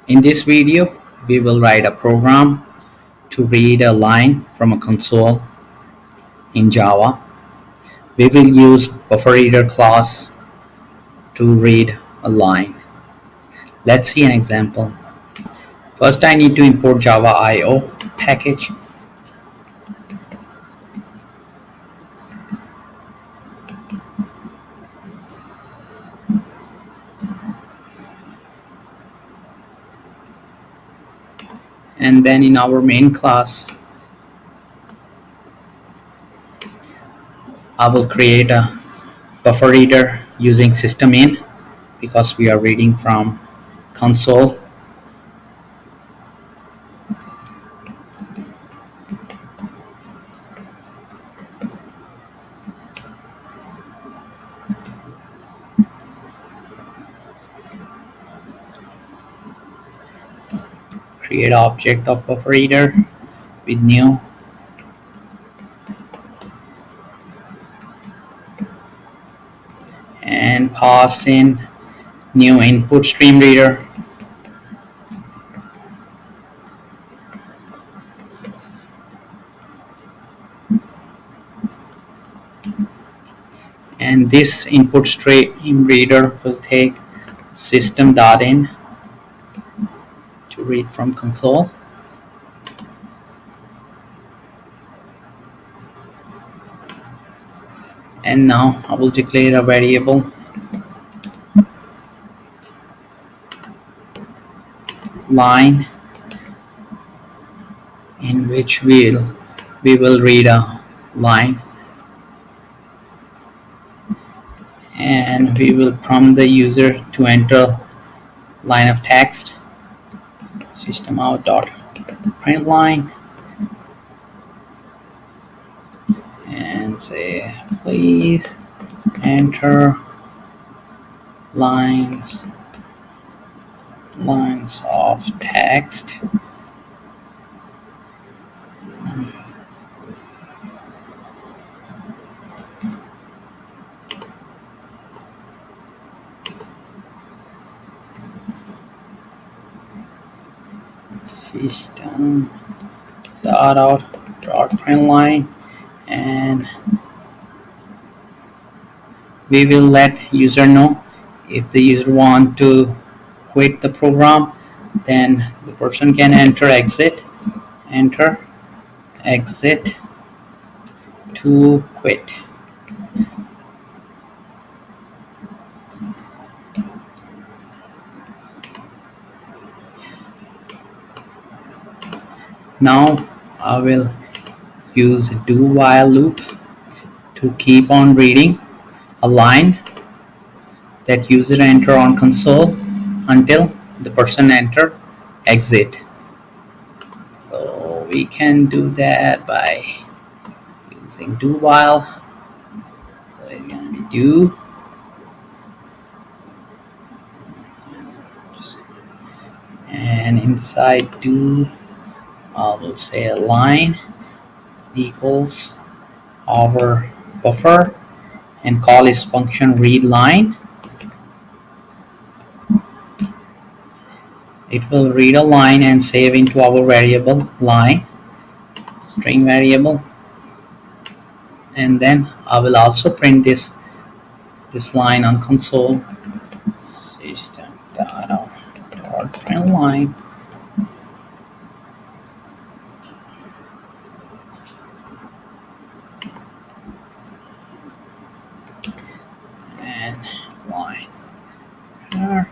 In this video, we will write a program to read a line from a console in Java. We will use BufferedReader class to read a line. Let's see an example. First, I need to import Java IO package. And then in our main class, I will create a buffer reader using system in because we are reading from console. Create object of buffer reader with new, and pass in new input stream reader. And this input stream reader will take system.in to read from console. And now I will declare a variable line in which we will read a line, and we will prompt the user to enter line of text systemout.println and say please enter lines of text system.out.println, and we will let user know if the user want to quit the program, then the person can enter exit to quit. Now I will use do while loop to keep on reading a line that user enter on console until the person enter exit. So we can do that by using do while. So it's gonna be do, and inside do I will say a line equals our buffer and call this function read line. It will read a line and save into our variable line string variable, and then I will also print this line on console system.out.println. And line here.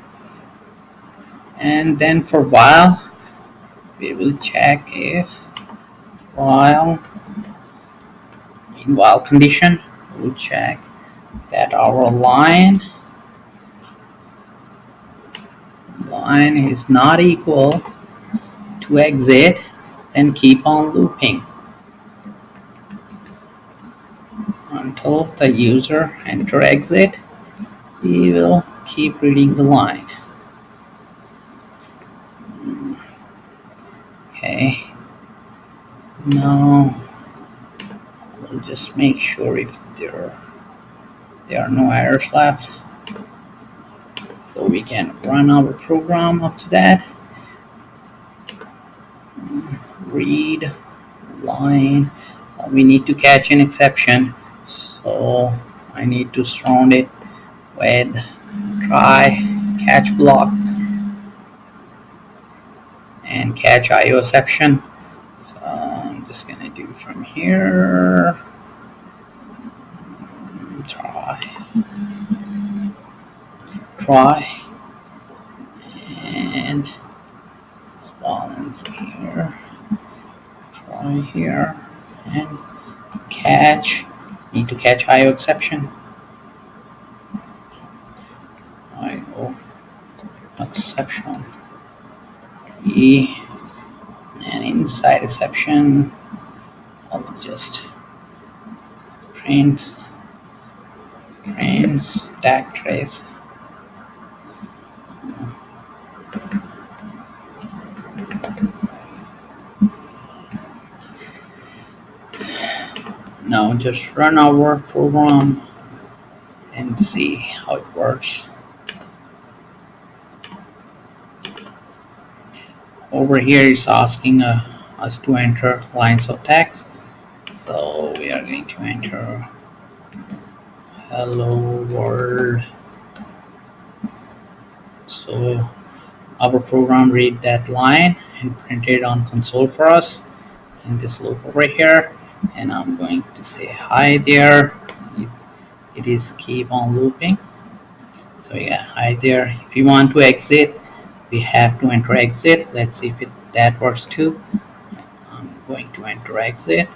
And then for while, we will check if while in while condition, we'll check that our line is not equal to exit, then keep on looping until the user enter exit. We will keep reading the line. Okay, now we'll just make sure if there are no errors left, so we can run our program after that. read line. We need to catch an exception, so I need to surround it with try catch block and catch IO exception. So I'm just gonna do from here. Try and balance here. Try here and catch. Need to catch IO exception. IO exception. E and inside exception. I'll just print stack trace. Now just run our program and see how it works. Over here it's asking us to enter lines of text, so we are going to enter hello world. So our program read that line and print it on console for us in this loop over here, and I'm going to say hi there. It is keep on looping. So yeah, hi there. If you want to exit, we have to enter exit. Let's see if that works too. I'm going to enter exit.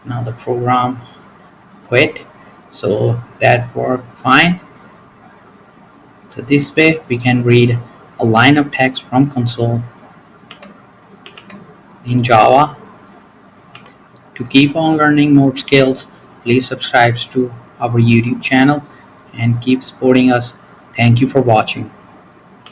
Now the program quit, so that worked fine. So this way we can read a line of text from console in Java. To keep on learning more skills, please subscribe to our YouTube channel and keep supporting us. Thank you for watching.